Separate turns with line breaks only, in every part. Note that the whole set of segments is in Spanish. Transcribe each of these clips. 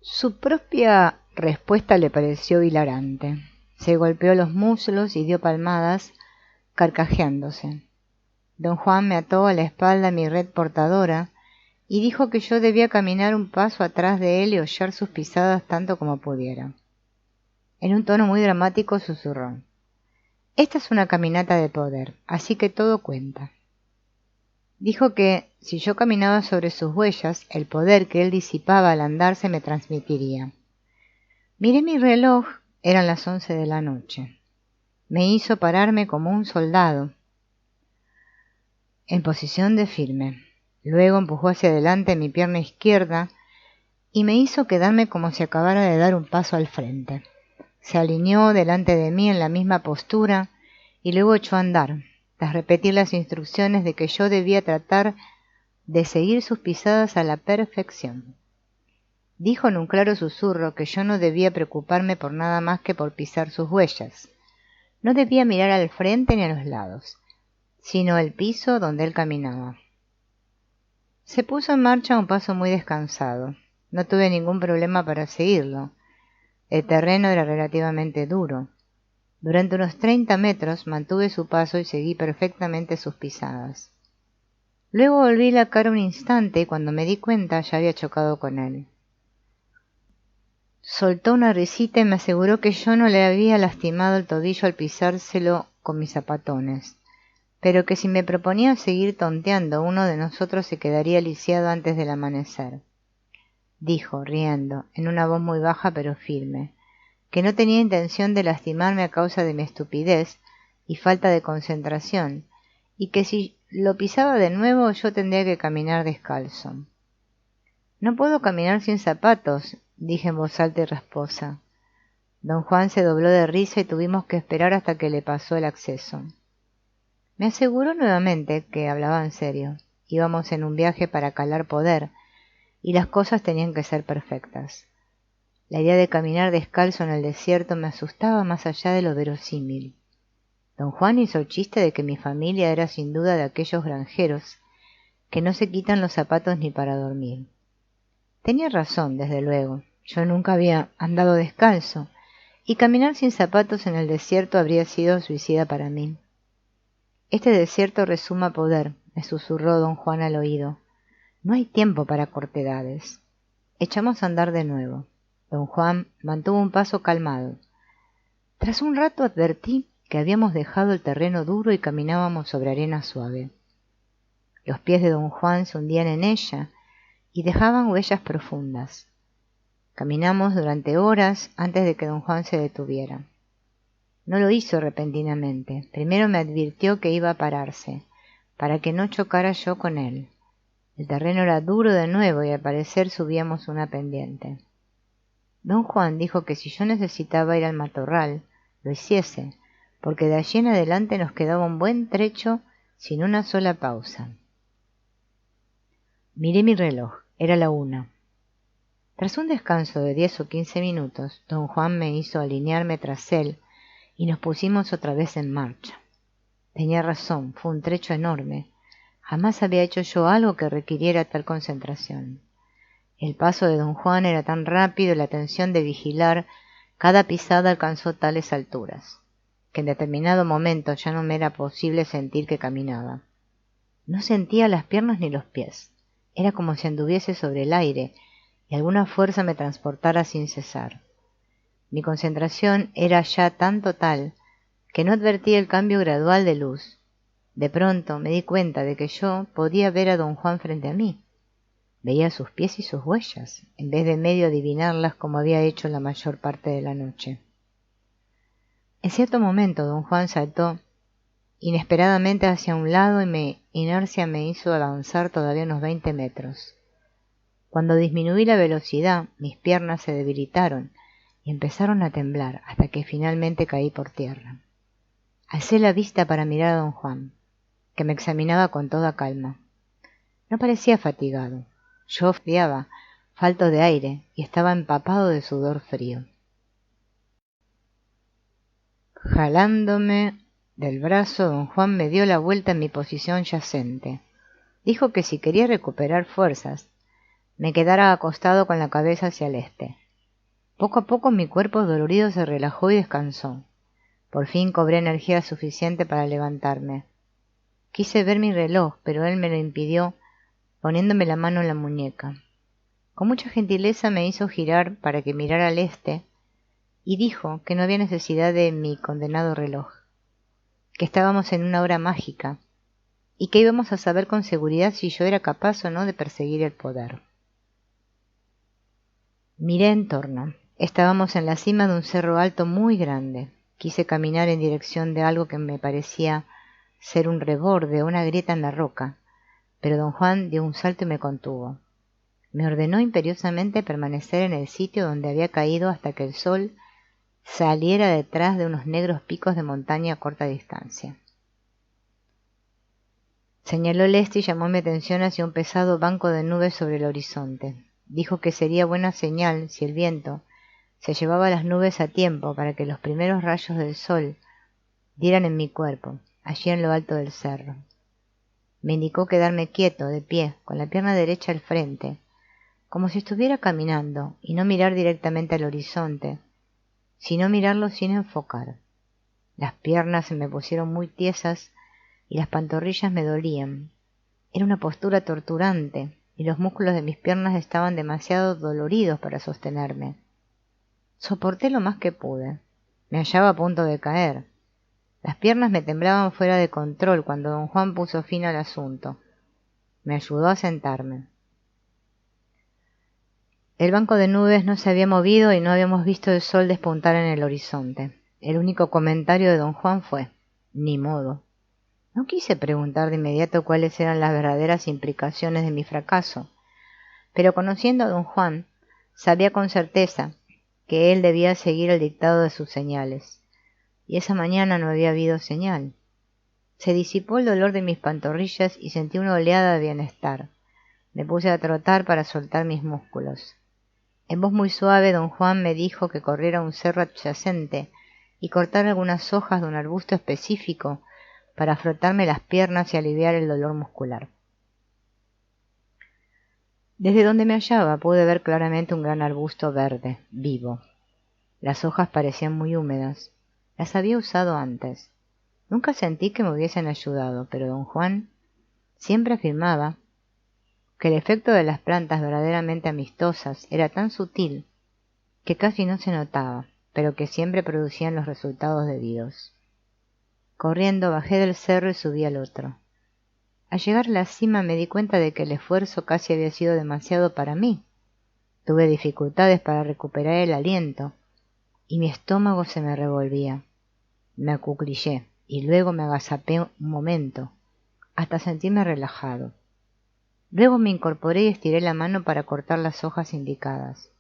Su propia respuesta le pareció hilarante. Se golpeó los muslos y dio palmadas, carcajeándose. Don Juan me ató a la espalda mi red portadora y dijo que yo debía caminar un paso atrás de él y hollar sus pisadas tanto como pudiera. En un tono muy dramático susurró: «Esta es una caminata de poder, así que todo cuenta». Dijo que, si yo caminaba sobre sus huellas, el poder que él disipaba al andar se me transmitiría. Miré mi reloj, eran las 11 de la noche. Me hizo pararme como un soldado, en posición de firme. Luego empujó hacia adelante mi pierna izquierda y me hizo quedarme como si acabara de dar un paso al frente. Se alineó delante de mí en la misma postura y luego echó a andar, tras repetir las instrucciones de que yo debía tratar de seguir sus pisadas a la perfección. Dijo en un claro susurro que yo no debía preocuparme por nada más que por pisar sus huellas. No debía mirar al frente ni a los lados, sino el piso donde él caminaba. Se puso en marcha a un paso muy descansado. No tuve ningún problema para seguirlo. El terreno era relativamente duro. Durante unos 30 metros mantuve su paso y seguí perfectamente sus pisadas. Luego volví la cara un instante y cuando me di cuenta ya había chocado con él. Soltó una risita y me aseguró que yo no le había lastimado el tobillo al pisárselo con mis zapatones, pero que si me proponía seguir tonteando, uno de nosotros se quedaría lisiado antes del amanecer. Dijo, riendo, en una voz muy baja pero firme, que no tenía intención de lastimarme a causa de mi estupidez y falta de concentración, y que si lo pisaba de nuevo yo tendría que caminar descalzo. «No puedo caminar sin zapatos», dije en voz alta y rasposa. Don Juan se dobló de risa y tuvimos que esperar hasta que le pasó el acceso. Me aseguró nuevamente que hablaba en serio. Íbamos en un viaje para calar poder, y las cosas tenían que ser perfectas. La idea de caminar descalzo en el desierto me asustaba más allá de lo verosímil. Don Juan hizo el chiste de que mi familia era sin duda de aquellos granjeros que no se quitan los zapatos ni para dormir. Tenía razón, desde luego. Yo nunca había andado descalzo, y caminar sin zapatos en el desierto habría sido suicida para mí. «Este desierto resuma poder», me susurró don Juan al oído. «No hay tiempo para cortedades». Echamos a andar de nuevo. Don Juan mantuvo un paso calmado. Tras un rato advertí que habíamos dejado el terreno duro y caminábamos sobre arena suave. Los pies de don Juan se hundían en ella y dejaban huellas profundas. Caminamos durante horas antes de que don Juan se detuviera. No lo hizo repentinamente. Primero me advirtió que iba a pararse, para que no chocara yo con él. El terreno era duro de nuevo y al parecer subíamos una pendiente. Don Juan dijo que si yo necesitaba ir al matorral, lo hiciese, porque de allí en adelante nos quedaba un buen trecho sin una sola pausa. Miré mi reloj, era la 1. Tras un descanso de 10 o 15 minutos, don Juan me hizo alinearme tras él y nos pusimos otra vez en marcha. Tenía razón, fue un trecho enorme. Jamás había hecho yo algo que requiriera tal concentración. El paso de don Juan era tan rápido y la tensión de vigilar cada pisada alcanzó tales alturas, que en determinado momento ya no me era posible sentir que caminaba. No sentía las piernas ni los pies. Era como si anduviese sobre el aire y alguna fuerza me transportara sin cesar. Mi concentración era ya tan total que no advertí el cambio gradual de luz. De pronto me di cuenta de que yo podía ver a don Juan frente a mí. Veía sus pies y sus huellas, en vez de medio adivinarlas como había hecho la mayor parte de la noche. En cierto momento don Juan saltó inesperadamente hacia un lado y mi inercia me hizo avanzar todavía unos 20 metros. Cuando disminuí la velocidad, mis piernas se debilitaron y empezaron a temblar hasta que finalmente caí por tierra. Alcé la vista para mirar a don Juan, que me examinaba con toda calma. No parecía fatigado. Yo friaba, falto de aire, y estaba empapado de sudor frío. Jalándome del brazo, don Juan me dio la vuelta en mi posición yacente. Dijo que si quería recuperar fuerzas, me quedara acostado con la cabeza hacia el este. Poco a poco mi cuerpo dolorido se relajó y descansó. Por fin cobré energía suficiente para levantarme. Quise ver mi reloj, pero él me lo impidió, poniéndome la mano en la muñeca. Con mucha gentileza me hizo girar para que mirara al este y dijo que no había necesidad de mi condenado reloj, que estábamos en una hora mágica y que íbamos a saber con seguridad si yo era capaz o no de perseguir el poder. Miré en torno. Estábamos en la cima de un cerro alto muy grande. Quise caminar en dirección de algo que me parecía ser un reborde o una grieta en la roca, pero don Juan dio un salto y me contuvo. Me ordenó imperiosamente permanecer en el sitio donde había caído hasta que el sol saliera detrás de unos negros picos de montaña a corta distancia. Señaló el este y llamó mi atención hacia un pesado banco de nubes sobre el horizonte. Dijo que sería buena señal si el viento se llevaba las nubes a tiempo para que los primeros rayos del sol dieran en mi cuerpo, allí en lo alto del cerro. Me indicó quedarme quieto, de pie, con la pierna derecha al frente, como si estuviera caminando, y no mirar directamente al horizonte, sino mirarlo sin enfocar. Las piernas se me pusieron muy tiesas y las pantorrillas me dolían. Era una postura torturante, y los músculos de mis piernas estaban demasiado doloridos para sostenerme. Soporté lo más que pude. Me hallaba a punto de caer. Las piernas me temblaban fuera de control cuando don Juan puso fin al asunto. Me ayudó a sentarme. El banco de nubes no se había movido y no habíamos visto el sol despuntar en el horizonte. El único comentario de don Juan fue: «Ni modo». No quise preguntar de inmediato cuáles eran las verdaderas implicaciones de mi fracaso, pero conociendo a don Juan, sabía con certeza que él debía seguir el dictado de sus señales, y esa mañana no había habido señal. Se disipó el dolor de mis pantorrillas y sentí una oleada de bienestar. Me puse a trotar para soltar mis músculos. En voz muy suave, don Juan me dijo que corriera a un cerro adyacente y cortara algunas hojas de un arbusto específico para frotarme las piernas y aliviar el dolor muscular. Desde donde me hallaba pude ver claramente un gran arbusto verde, vivo. Las hojas parecían muy húmedas. Las había usado antes. Nunca sentí que me hubiesen ayudado, pero don Juan siempre afirmaba que el efecto de las plantas verdaderamente amistosas era tan sutil que casi no se notaba, pero que siempre producían los resultados debidos. Corriendo bajé del cerro y subí al otro. Al llegar a la cima me di cuenta de que el esfuerzo casi había sido demasiado para mí. Tuve dificultades para recuperar el aliento y mi estómago se me revolvía. Me acuclillé y luego me agazapé un momento, hasta sentirme relajado. Luego me incorporé y estiré la mano para cortar las hojas indicadas.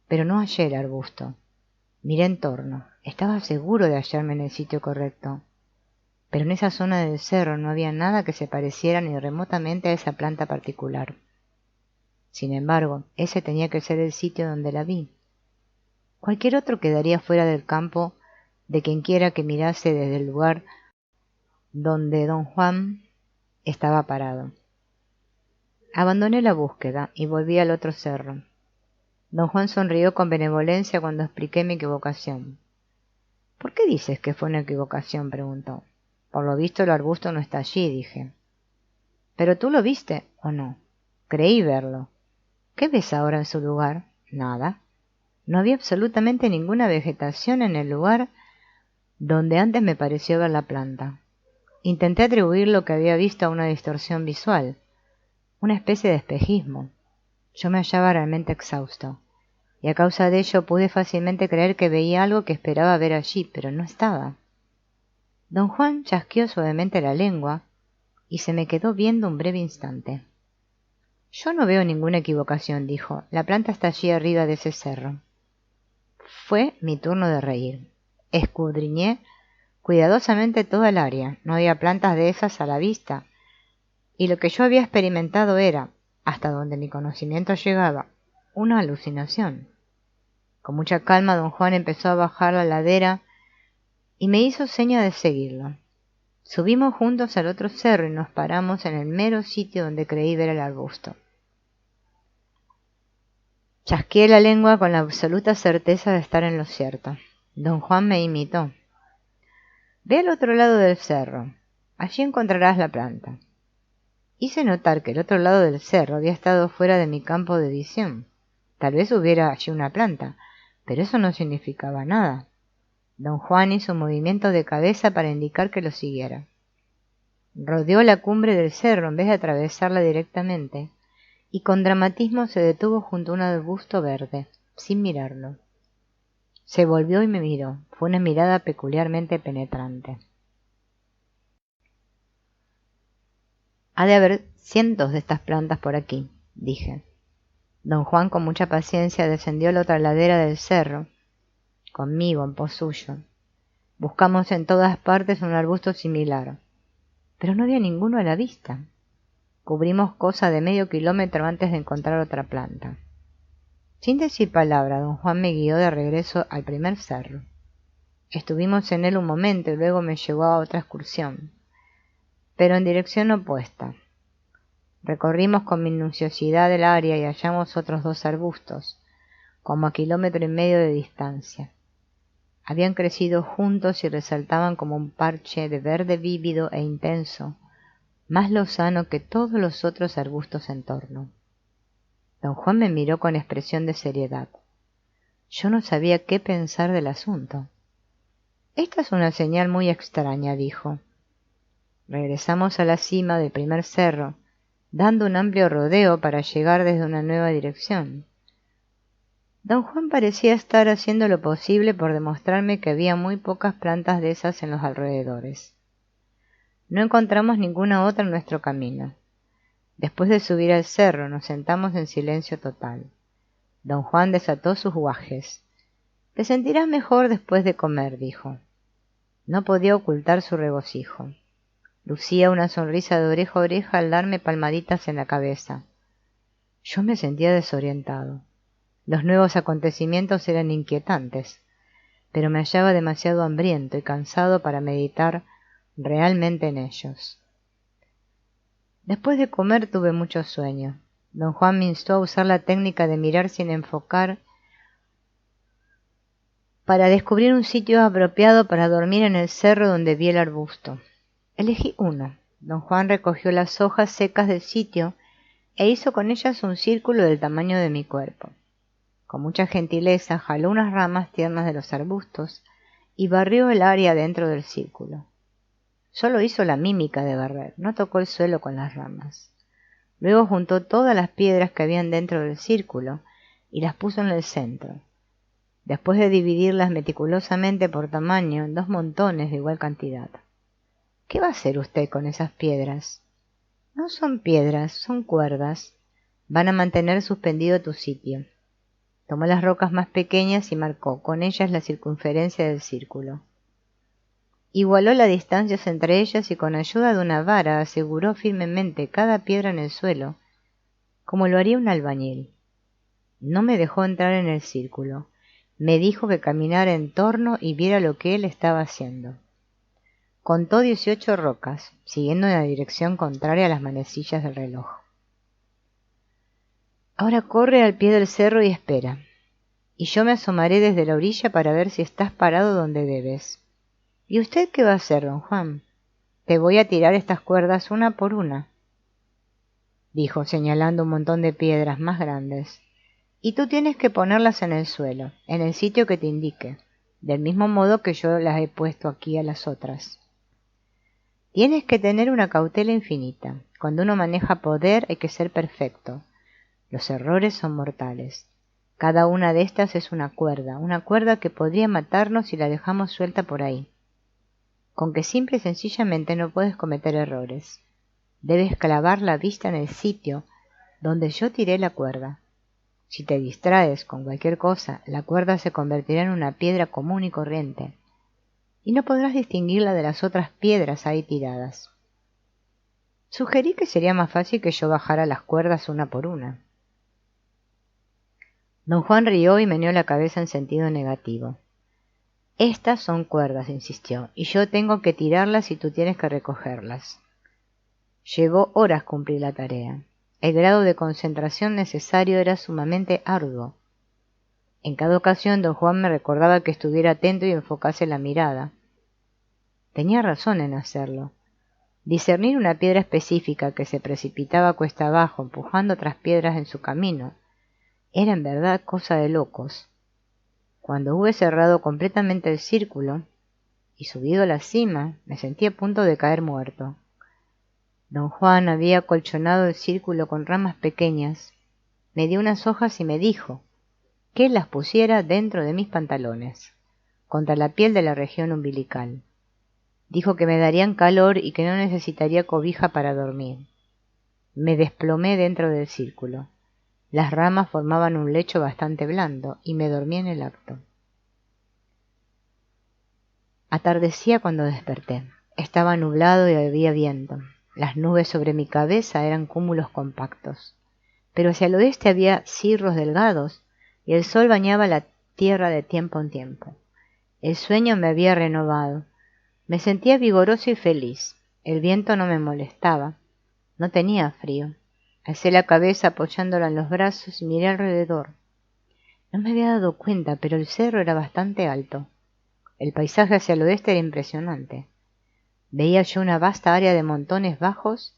Pero no hallé el arbusto. Miré en torno. Estaba seguro de hallarme en el sitio correcto. Pero en esa zona del cerro no había nada que se pareciera ni remotamente a esa planta particular. Sin embargo, ese tenía que ser el sitio donde la vi. Cualquier otro quedaría fuera del campo de quienquiera que mirase desde el lugar donde don Juan estaba parado. Abandoné la búsqueda y volví al otro cerro. Don Juan sonrió con benevolencia cuando expliqué mi equivocación. «¿Por qué dices que fue una equivocación?», preguntó. «Por lo visto el arbusto no está allí», dije. «¿Pero tú lo viste o no?» «Creí verlo». «¿Qué ves ahora en su lugar?» «Nada». No había absolutamente ninguna vegetación en el lugar donde antes me pareció ver la planta. Intenté atribuir lo que había visto a una distorsión visual, una especie de espejismo. Yo me hallaba realmente exhausto, y a causa de ello pude fácilmente creer que veía algo que esperaba ver allí, pero no estaba. Don Juan chasqueó suavemente la lengua y se me quedó viendo un breve instante. «Yo no veo ninguna equivocación», dijo. «La planta está allí arriba de ese cerro». Fue mi turno de reír. Escudriñé cuidadosamente toda el área. No había plantas de esas a la vista, y lo que yo había experimentado era, hasta donde mi conocimiento llegaba, una alucinación. Con mucha calma don Juan empezó a bajar la ladera y me hizo seña de seguirlo. Subimos juntos al otro cerro y nos paramos en el mero sitio donde creí ver el arbusto. Chasqueé la lengua con la absoluta certeza de estar en lo cierto. Don Juan me imitó. Ve al otro lado del cerro. Allí encontrarás la planta. Hice notar que el otro lado del cerro había estado fuera de mi campo de visión. Tal vez hubiera allí una planta, pero eso no significaba nada. Don Juan hizo un movimiento de cabeza para indicar que lo siguiera. Rodeó la cumbre del cerro en vez de atravesarla directamente, y con dramatismo se detuvo junto a un arbusto verde, sin mirarlo. Se volvió y me miró. Fue una mirada peculiarmente penetrante. Ha de haber cientos de estas plantas por aquí, dije. Don Juan con mucha paciencia descendió la otra ladera del cerro, conmigo en pos suyo. Buscamos en todas partes un arbusto similar, pero no había ninguno a la vista. Cubrimos cosa de medio kilómetro antes de encontrar otra planta. Sin decir palabra, don Juan me guió de regreso al primer cerro. Estuvimos en él un momento y luego me llevó a otra excursión, pero en dirección opuesta. Recorrimos con minuciosidad el área y hallamos otros 2 arbustos, como a 1,5 kilómetros de distancia. Habían crecido juntos y resaltaban como un parche de verde vívido e intenso, más lozano que todos los otros arbustos en torno. Don Juan me miró con expresión de seriedad. Yo no sabía qué pensar del asunto. Esta es una señal muy extraña, dijo. Regresamos a la cima del primer cerro, dando un amplio rodeo para llegar desde una nueva dirección. Don Juan parecía estar haciendo lo posible por demostrarme que había muy pocas plantas de esas en los alrededores. No encontramos ninguna otra en nuestro camino. Después de subir al cerro nos sentamos en silencio total. Don Juan desató sus guajes. «Te sentirás mejor después de comer», dijo. No podía ocultar su regocijo. Lucía una sonrisa de oreja a oreja al darme palmaditas en la cabeza. Yo me sentía desorientado. Los nuevos acontecimientos eran inquietantes, pero me hallaba demasiado hambriento y cansado para meditar realmente en ellos. Después de comer tuve mucho sueño. Don Juan me instó a usar la técnica de mirar sin enfocar para descubrir un sitio apropiado para dormir en el cerro donde vi el arbusto. Elegí uno. Don Juan recogió las hojas secas del sitio e hizo con ellas un círculo del tamaño de mi cuerpo. Con mucha gentileza jaló unas ramas tiernas de los arbustos y barrió el área dentro del círculo. Solo hizo la mímica de barrer, no tocó el suelo con las ramas. Luego juntó todas las piedras que habían dentro del círculo y las puso en el centro. Después de dividirlas meticulosamente por tamaño en 2 montones de igual cantidad. ¿Qué va a hacer usted con esas piedras? No son piedras, son cuerdas. Van a mantener suspendido tu sitio. Tomó las rocas más pequeñas y marcó con ellas la circunferencia del círculo. Igualó las distancias entre ellas y con ayuda de una vara aseguró firmemente cada piedra en el suelo, como lo haría un albañil. No me dejó entrar en el círculo. Me dijo que caminara en torno y viera lo que él estaba haciendo. Contó 18 rocas, siguiendo en la dirección contraria a las manecillas del reloj. Ahora corre al pie del cerro y espera, y yo me asomaré desde la orilla para ver si estás parado donde debes. ¿Y usted qué va a hacer, don Juan? Te voy a tirar estas cuerdas una por una, dijo señalando un montón de piedras más grandes, y tú tienes que ponerlas en el suelo, en el sitio que te indique, del mismo modo que yo las he puesto aquí a las otras. Tienes que tener una cautela infinita. Cuando uno maneja poder hay que ser perfecto. Los errores son mortales. Cada una de estas es una cuerda que podría matarnos si la dejamos suelta por ahí. Con que simple y sencillamente no puedes cometer errores. Debes clavar la vista en el sitio donde yo tiré la cuerda. Si te distraes con cualquier cosa, la cuerda se convertirá en una piedra común y corriente, y no podrás distinguirla de las otras piedras ahí tiradas. Sugerí que sería más fácil que yo bajara las cuerdas una por una. Don Juan rió y meneó la cabeza en sentido negativo. Estas son cuerdas, insistió, y yo tengo que tirarlas y tú tienes que recogerlas. Llevó horas cumplir la tarea. el grado de concentración necesario era sumamente arduo. En cada ocasión don Juan me recordaba que estuviera atento y enfocase la mirada. Tenía razón en hacerlo. Discernir una piedra específica que se precipitaba cuesta abajo, empujando otras piedras en su camino, era en verdad cosa de locos. Cuando hube cerrado completamente el círculo y subido a la cima, me sentí a punto de caer muerto. Don Juan había acolchonado el círculo con ramas pequeñas, me dio unas hojas y me dijo que las pusiera dentro de mis pantalones, contra la piel de la región umbilical. Dijo que me darían calor y que no necesitaría cobija para dormir. Me desplomé dentro del círculo. Las ramas formaban un lecho bastante blando y me dormí en el acto. Atardecía cuando desperté. Estaba nublado y había viento. Las nubes sobre mi cabeza eran cúmulos compactos, pero hacia el oeste había cirros delgados y el sol bañaba la tierra de tiempo en tiempo. El sueño me había renovado. Me sentía vigoroso y feliz. El viento no me molestaba. No tenía frío. Alcé la cabeza apoyándola en los brazos y miré alrededor. No me había dado cuenta, pero el cerro era bastante alto. El paisaje hacia el oeste era impresionante. Veía yo una vasta área de montones bajos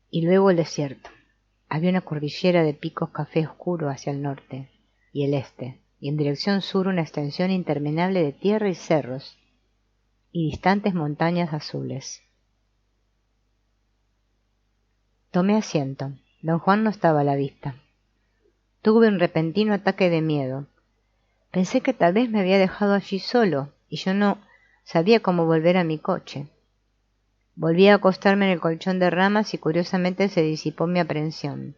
y luego el desierto. Había una cordillera de picos café oscuro hacia el norte y el este, y en dirección sur una extensión interminable de tierra y cerros, y distantes montañas azules. Tomé asiento. Don Juan no estaba a la vista. Tuve un repentino ataque de miedo. Pensé que tal vez me había dejado allí solo, y yo no sabía cómo volver a mi coche. Volví a acostarme en el colchón de ramas y curiosamente se disipó mi aprensión.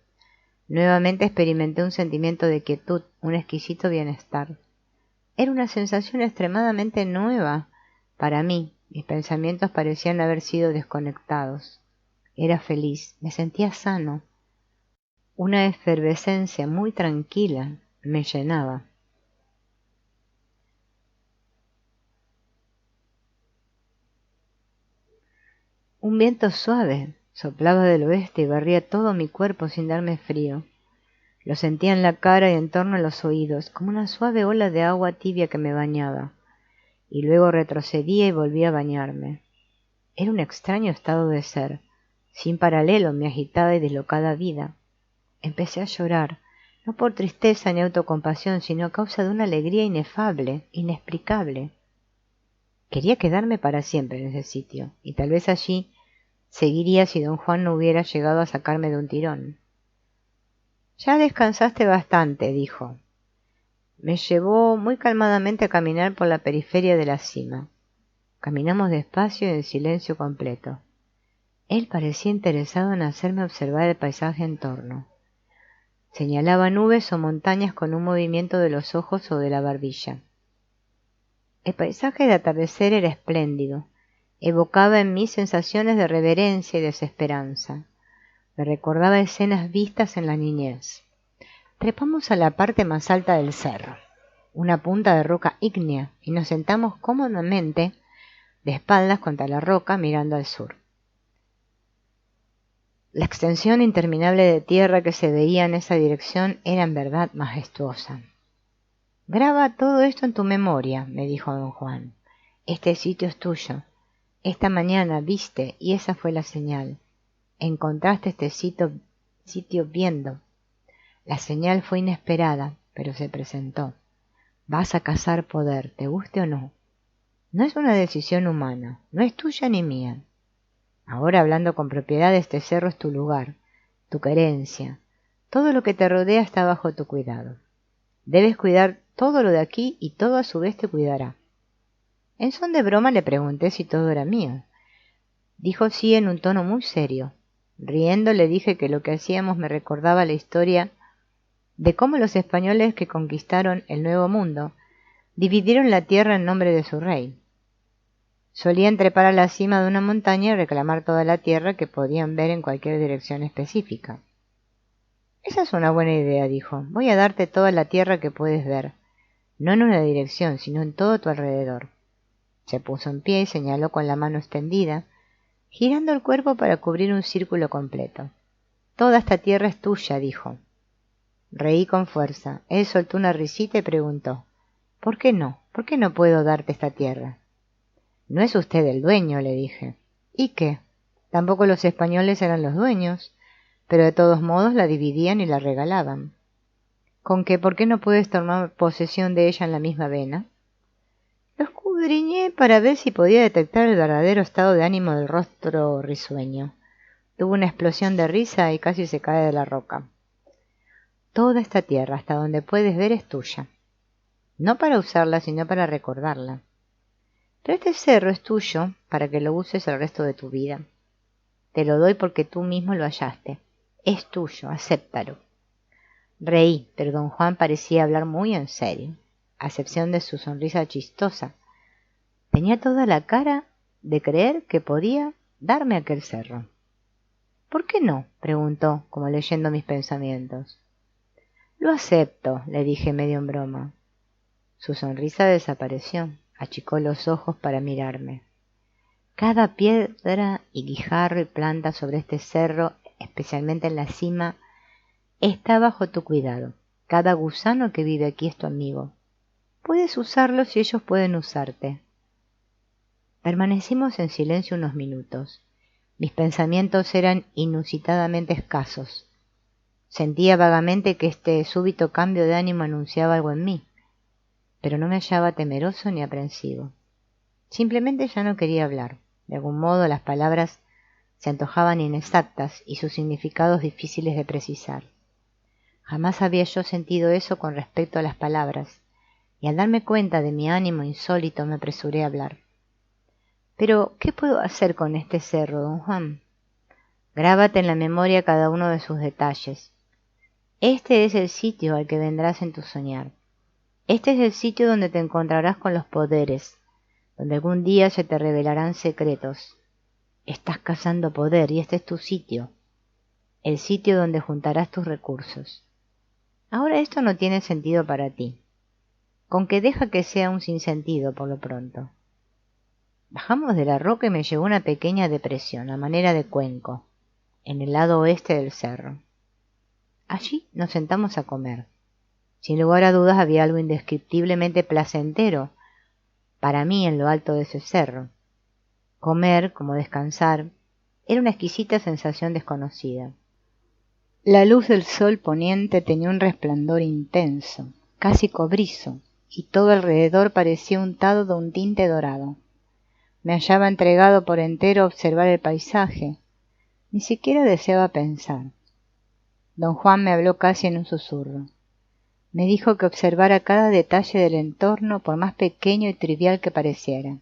Nuevamente experimenté un sentimiento de quietud, un exquisito bienestar. Era una sensación extremadamente nueva para mí. Mis pensamientos parecían haber sido desconectados. Era feliz, me sentía sano. Una efervescencia muy tranquila me llenaba. Un viento suave soplaba del oeste y barría todo mi cuerpo sin darme frío. Lo sentía en la cara y en torno a los oídos, como una suave ola de agua tibia que me bañaba, y luego retrocedía y volvía a bañarme. Era un extraño estado de ser, sin paralelo en mi agitada y deslocada vida. Empecé a llorar, no por tristeza ni autocompasión, sino a causa de una alegría inefable, inexplicable. Quería quedarme para siempre en ese sitio, y tal vez allí seguiría si don Juan no hubiera llegado a sacarme de un tirón. Ya descansaste bastante, dijo. Me llevó muy calmadamente a caminar por la periferia de la cima. Caminamos despacio y en silencio completo. Él parecía interesado en hacerme observar el paisaje en torno. Señalaba nubes o montañas con un movimiento de los ojos o de la barbilla. El paisaje de atardecer era espléndido. Evocaba en mí sensaciones de reverencia y desesperanza. Me recordaba escenas vistas en la niñez. Trepamos a la parte más alta del cerro, una punta de roca ígnea, y nos sentamos cómodamente de espaldas contra la roca mirando al sur. La extensión interminable de tierra que se veía en esa dirección era en verdad majestuosa. Graba todo esto en tu memoria, me dijo don Juan. Este sitio es tuyo. Esta mañana viste y esa fue la señal. Encontraste este sitio viendo. La señal fue inesperada, pero se presentó. Vas a cazar poder, te guste o no. No es una decisión humana, no es tuya ni mía. Ahora, hablando con propiedad, este cerro es tu lugar, tu querencia. Todo lo que te rodea está bajo tu cuidado. Debes cuidar todo lo de aquí y todo a su vez te cuidará. En son de broma le pregunté si todo era mío. Dijo sí en un tono muy serio. Riendo le dije que lo que hacíamos me recordaba la historia de cómo los españoles que conquistaron el Nuevo Mundo dividieron la tierra en nombre de su rey. Solían trepar a la cima de una montaña y reclamar toda la tierra que podían ver en cualquier dirección específica. Esa es una buena idea, dijo. Voy a darte toda la tierra que puedes ver, no en una dirección, sino en todo tu alrededor. Se puso en pie y señaló con la mano extendida, girando el cuerpo para cubrir un círculo completo. Toda esta tierra es tuya, dijo. Reí con fuerza. Él soltó una risita y preguntó, ¿por qué no? ¿Por qué no puedo darte esta tierra? No es usted el dueño, le dije. ¿Y qué? Tampoco los españoles eran los dueños, pero de todos modos la dividían y la regalaban. ¿Con qué? ¿Por qué no puedes tomar posesión de ella en la misma vena? Lo escudriñé para ver si podía detectar el verdadero estado de ánimo del rostro risueño. Tuvo una explosión de risa y casi se cae de la roca. Toda esta tierra, hasta donde puedes ver, es tuya. No para usarla, sino para recordarla. Pero este cerro es tuyo para que lo uses el resto de tu vida. Te lo doy porque tú mismo lo hallaste. Es tuyo, acéptalo. Reí, pero don Juan parecía hablar muy en serio, a excepción de su sonrisa chistosa. Tenía toda la cara de creer que podía darme aquel cerro. ¿Por qué no? Preguntó, como leyendo mis pensamientos. Lo acepto, le dije medio en broma. Su sonrisa desapareció. Achicó los ojos para mirarme. Cada piedra y guijarro y planta sobre este cerro, especialmente en la cima, está bajo tu cuidado. Cada gusano que vive aquí es tu amigo. Puedes usarlos y ellos pueden usarte. Permanecimos en silencio unos minutos. Mis pensamientos eran inusitadamente escasos. Sentía vagamente que este súbito cambio de ánimo anunciaba algo en mí, pero no me hallaba temeroso ni aprensivo. Simplemente ya no quería hablar. De algún modo las palabras se antojaban inexactas y sus significados difíciles de precisar. Jamás había yo sentido eso con respecto a las palabras, y al darme cuenta de mi ánimo insólito me apresuré a hablar. Pero, ¿qué puedo hacer con este cerro, don Juan? Grábate en la memoria cada uno de sus detalles. Este es el sitio al que vendrás en tu soñar. Este es el sitio donde te encontrarás con los poderes, donde algún día se te revelarán secretos. Estás cazando poder y este es tu sitio, el sitio donde juntarás tus recursos. Ahora esto no tiene sentido para ti, con que deja que sea un sinsentido por lo pronto. Bajamos de la roca y me llevó una pequeña depresión, a manera de cuenco, en el lado oeste del cerro. Allí nos sentamos a comer. Sin lugar a dudas había algo indescriptiblemente placentero para mí en lo alto de ese cerro. Comer, como descansar, era una exquisita sensación desconocida. La luz del sol poniente tenía un resplandor intenso, casi cobrizo, y todo alrededor parecía untado de un tinte dorado. Me hallaba entregado por entero a observar el paisaje. Ni siquiera deseaba pensar. Don Juan me habló casi en un susurro. Me dijo que observara cada detalle del entorno, por más pequeño y trivial que pareciera,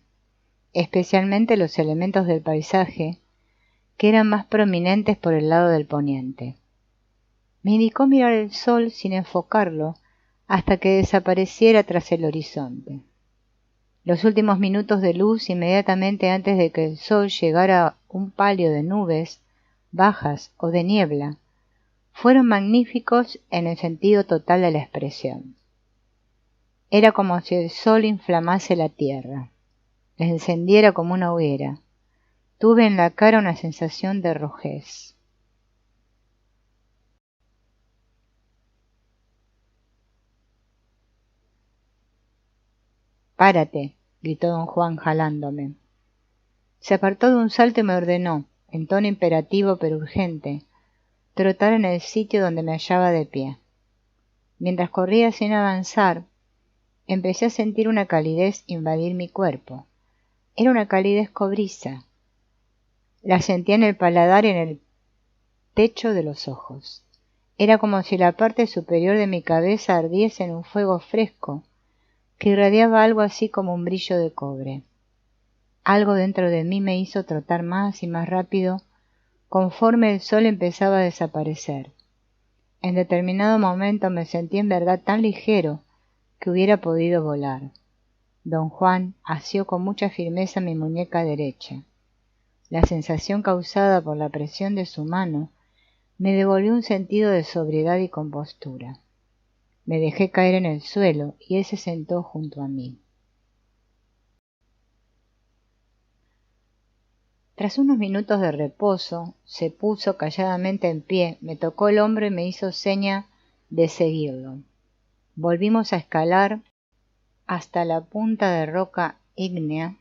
especialmente los elementos del paisaje, que eran más prominentes por el lado del poniente. Me indicó mirar el sol sin enfocarlo hasta que desapareciera tras el horizonte. Los últimos minutos de luz, inmediatamente antes de que el sol llegara a un palio de nubes bajas o de niebla, fueron magníficos en el sentido total de la expresión. Era como si el sol inflamase la tierra, la encendiera como una hoguera. Tuve en la cara una sensación de rojez. «Párate», gritó don Juan jalándome. Se apartó de un salto y me ordenó, en tono imperativo pero urgente, trotar en el sitio donde me hallaba de pie. Mientras corría sin avanzar, empecé a sentir una calidez invadir mi cuerpo. Era una calidez cobriza. La sentía en el paladar y en el techo de los ojos. Era como si la parte superior de mi cabeza ardiese en un fuego fresco que irradiaba algo así como un brillo de cobre. Algo dentro de mí me hizo trotar más y más rápido conforme el sol empezaba a desaparecer. En determinado momento me sentí en verdad tan ligero que hubiera podido volar. Don Juan asió con mucha firmeza mi muñeca derecha. La sensación causada por la presión de su mano me devolvió un sentido de sobriedad y compostura. Me dejé caer en el suelo y él se sentó junto a mí. Tras unos minutos de reposo, se puso calladamente en pie, me tocó el hombro y me hizo seña de seguirlo. Volvimos a escalar hasta la punta de roca ígnea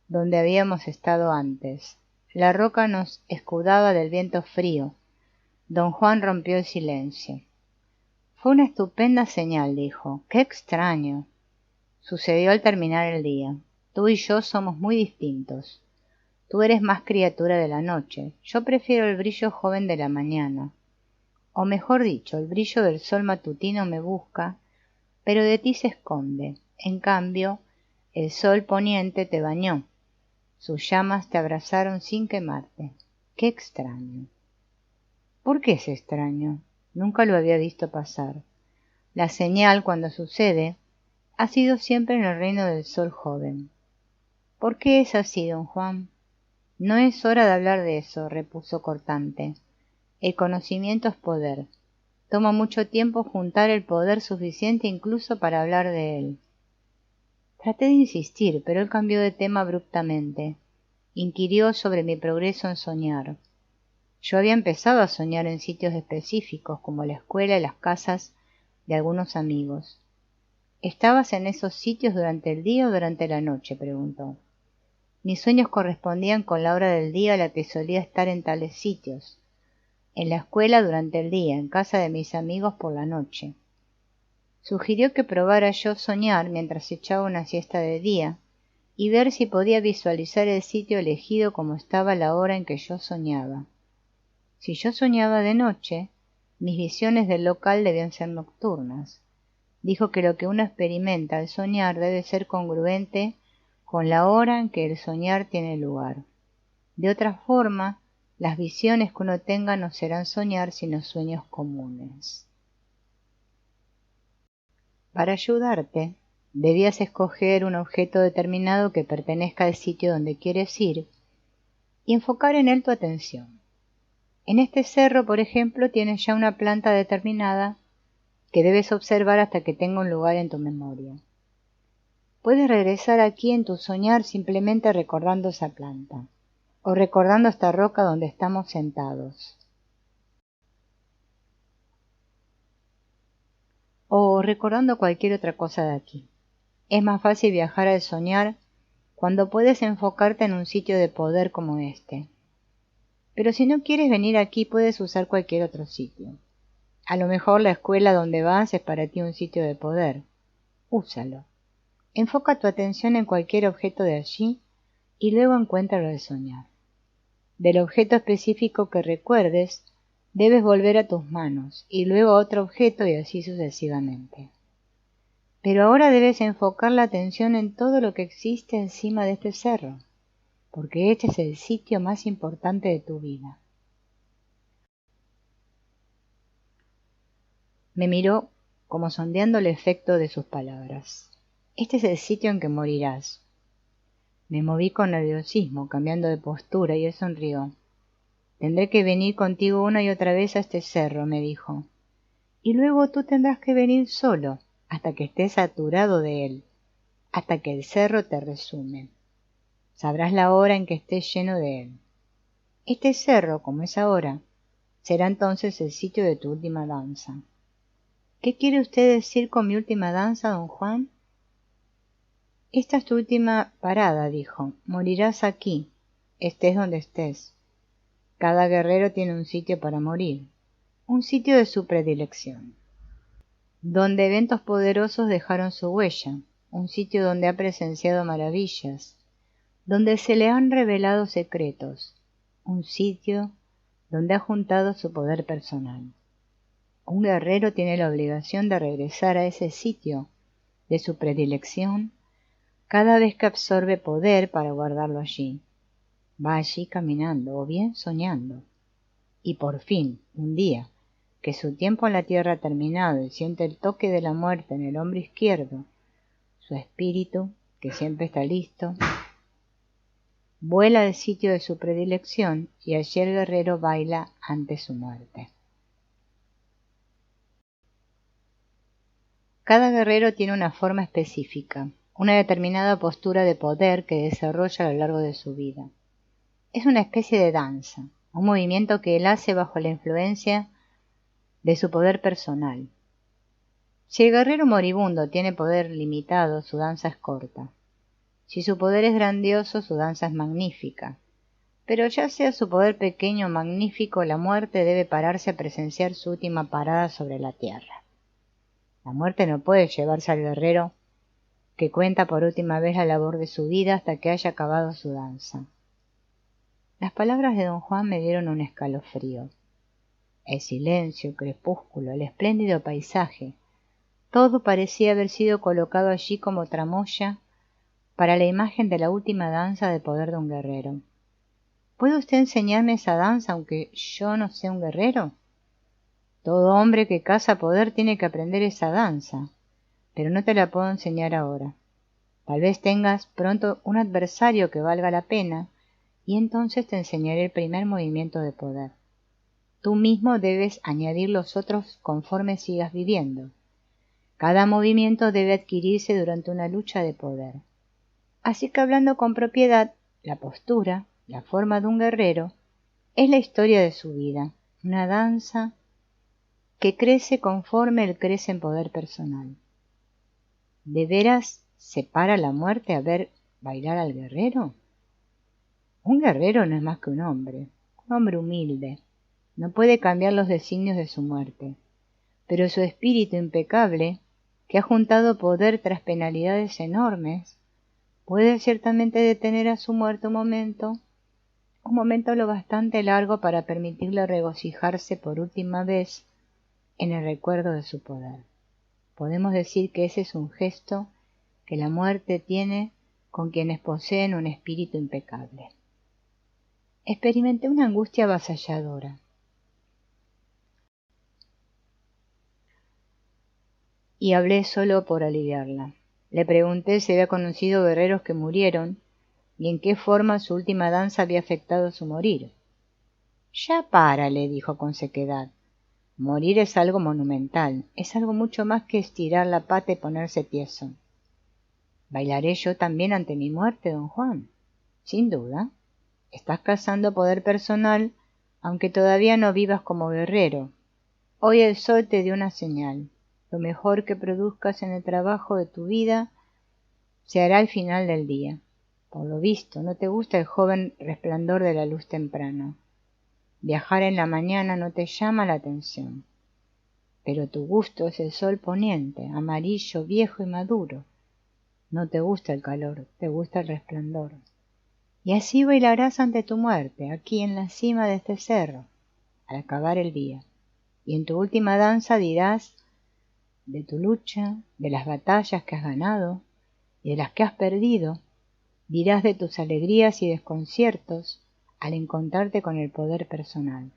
donde habíamos estado antes. La roca nos escudaba del viento frío. Don Juan rompió el silencio. Fue una estupenda señal, dijo. ¡Qué extraño! Sucedió al terminar el día. Tú y yo somos muy distintos. Tú eres más criatura de la noche. Yo prefiero el brillo joven de la mañana. O mejor dicho, el brillo del sol matutino me busca, pero de ti se esconde. En cambio, el sol poniente te bañó. Sus llamas te abrazaron sin quemarte. ¡Qué extraño! ¿Por qué es extraño? Nunca lo había visto pasar. La señal, cuando sucede, ha sido siempre en el reino del sol joven. ¿Por qué es así, don Juan? No es hora de hablar de eso, repuso cortante. El conocimiento es poder. Toma mucho tiempo juntar el poder suficiente incluso para hablar de él. Traté de insistir, pero él cambió de tema abruptamente. Inquirió sobre mi progreso en soñar. Yo había empezado a soñar en sitios específicos, como la escuela y las casas de algunos amigos. ¿Estabas en esos sitios durante el día o durante la noche?, preguntó. Mis sueños correspondían con la hora del día a la que solía estar en tales sitios. En la escuela durante el día, en casa de mis amigos por la noche. Sugirió que probara yo soñar mientras echaba una siesta de día y ver si podía visualizar el sitio elegido como estaba la hora en que yo soñaba. Si yo soñaba de noche, mis visiones del local debían ser nocturnas. Dijo que lo que uno experimenta al soñar debe ser congruente con la hora en que el soñar tiene lugar. De otra forma, las visiones que uno tenga no serán soñar sino sueños comunes. Para ayudarte, debías escoger un objeto determinado que pertenezca al sitio donde quieres ir y enfocar en él tu atención. En este cerro, por ejemplo, tienes ya una planta determinada que debes observar hasta que tenga un lugar en tu memoria. Puedes regresar aquí en tu soñar simplemente recordando esa planta, o recordando esta roca donde estamos sentados, o recordando cualquier otra cosa de aquí. Es más fácil viajar al soñar cuando puedes enfocarte en un sitio de poder como este. Pero si no quieres venir aquí, puedes usar cualquier otro sitio. A lo mejor la escuela donde vas es para ti un sitio de poder. Úsalo. Enfoca tu atención en cualquier objeto de allí y luego encuéntralo de soñar. Del objeto específico que recuerdes, debes volver a tus manos y luego a otro objeto y así sucesivamente. Pero ahora debes enfocar la atención en todo lo que existe encima de este cerro, porque este es el sitio más importante de tu vida. Me miró como sondeando el efecto de sus palabras. Este es el sitio en que morirás. Me moví con nerviosismo, cambiando de postura, y él sonrió. Tendré que venir contigo una y otra vez a este cerro, me dijo. Y luego tú tendrás que venir solo, hasta que estés saturado de él, hasta que el cerro te resume. Sabrás la hora en que estés lleno de él. Este cerro, como es ahora, será entonces el sitio de tu última danza. ¿Qué quiere usted decir con mi última danza, don Juan? Esta es tu última parada, dijo. Morirás aquí, estés donde estés. Cada guerrero tiene un sitio para morir, un sitio de su predilección, donde eventos poderosos dejaron su huella, un sitio donde ha presenciado maravillas, donde se le han revelado secretos, un sitio donde ha juntado su poder personal. Un guerrero tiene la obligación de regresar a ese sitio de su predilección cada vez que absorbe poder para guardarlo allí. Va allí caminando o bien soñando. Y por fin, un día, que su tiempo en la tierra ha terminado y siente el toque de la muerte en el hombro izquierdo, su espíritu, que siempre está listo, vuela al sitio de su predilección y allí el guerrero baila ante su muerte. Cada guerrero tiene una forma específica, una determinada postura de poder que desarrolla a lo largo de su vida. Es una especie de danza, un movimiento que él hace bajo la influencia de su poder personal. Si el guerrero moribundo tiene poder limitado, su danza es corta. Si su poder es grandioso, su danza es magnífica. Pero ya sea su poder pequeño o magnífico, la muerte debe pararse a presenciar su última parada sobre la tierra. La muerte no puede llevarse al guerrero que cuenta por última vez la labor de su vida hasta que haya acabado su danza. Las palabras de don Juan me dieron un escalofrío. El silencio, el crepúsculo, el espléndido paisaje, todo parecía haber sido colocado allí como tramoya para la imagen de la última danza de poder de un guerrero. ¿Puede usted enseñarme esa danza aunque yo no sea un guerrero? Todo hombre que caza poder tiene que aprender esa danza, pero no te la puedo enseñar ahora. Tal vez tengas pronto un adversario que valga la pena, y entonces te enseñaré el primer movimiento de poder. Tú mismo debes añadir los otros conforme sigas viviendo. Cada movimiento debe adquirirse durante una lucha de poder. Así que hablando con propiedad, la postura, la forma de un guerrero, es la historia de su vida, una danza que crece conforme él crece en poder personal. ¿De veras se para la muerte a ver bailar al guerrero? Un guerrero no es más que un hombre humilde. No puede cambiar los designios de su muerte, pero su espíritu impecable, que ha juntado poder tras penalidades enormes, puede ciertamente detener a su muerte un momento lo bastante largo para permitirle regocijarse por última vez en el recuerdo de su poder. Podemos decir que ese es un gesto que la muerte tiene con quienes poseen un espíritu impecable. Experimenté una angustia avasalladora. Y hablé solo por aliviarla. Le pregunté si había conocido guerreros que murieron y en qué forma su última danza había afectado su morir. Ya para, le dijo con sequedad. Morir es algo monumental, es algo mucho más que estirar la pata y ponerse tieso. ¿Bailaré yo también ante mi muerte, don Juan? Sin duda. Estás cazando poder personal, aunque todavía no vivas como guerrero. Hoy el sol te dio una señal. Lo mejor que produzcas en el trabajo de tu vida se hará al final del día. Por lo visto, no te gusta el joven resplandor de la luz temprana. Viajar en la mañana no te llama la atención. Pero tu gusto es el sol poniente, amarillo, viejo y maduro. No te gusta el calor, te gusta el resplandor. Y así bailarás ante tu muerte, aquí en la cima de este cerro, al acabar el día. Y en tu última danza dirás de tu lucha, de las batallas que has ganado y de las que has perdido, dirás de tus alegrías y desconciertos al encontrarte con el poder personal.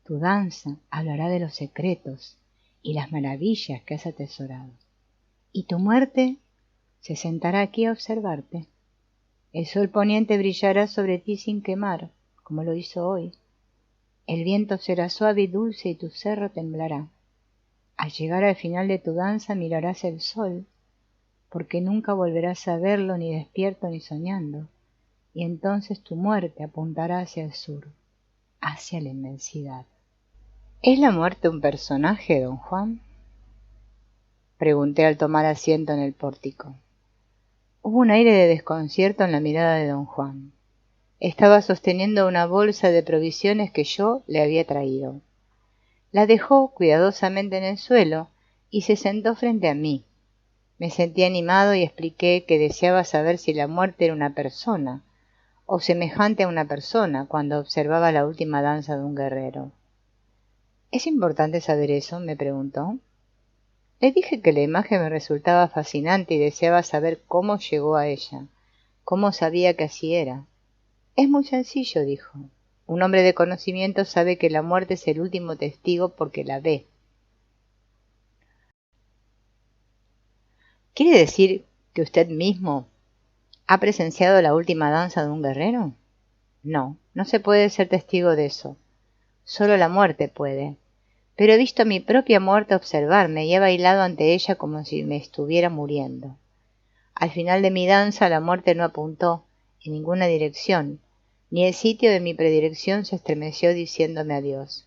Tu danza hablará de los secretos y las maravillas que has atesorado. Y tu muerte se sentará aquí a observarte. El sol poniente brillará sobre ti sin quemar, como lo hizo hoy. El viento será suave y dulce y tu cerro temblará. Al llegar al final de tu danza mirarás el sol, porque nunca volverás a verlo ni despierto ni soñando, y entonces tu muerte apuntará hacia el sur, hacia la inmensidad. ¿Es la muerte un personaje, don Juan? Pregunté al tomar asiento en el pórtico. Hubo un aire de desconcierto en la mirada de don Juan. Estaba sosteniendo una bolsa de provisiones que yo le había traído. La dejó cuidadosamente en el suelo y se sentó frente a mí. Me sentí animado y expliqué que deseaba saber si la muerte era una persona, o semejante a una persona, cuando observaba la última danza de un guerrero. ¿Es importante saber eso?, me preguntó. Le dije que la imagen me resultaba fascinante y deseaba saber cómo llegó a ella, cómo sabía que así era. Es muy sencillo, dijo. Un hombre de conocimiento sabe que la muerte es el último testigo porque la ve. ¿Quiere decir que usted mismo ha presenciado la última danza de un guerrero? No, no se puede ser testigo de eso. Solo la muerte puede. Pero he visto a mi propia muerte observarme y he bailado ante ella como si me estuviera muriendo. Al final de mi danza la muerte no apuntó en ninguna dirección, ni el sitio de mi predilección se estremeció diciéndome adiós.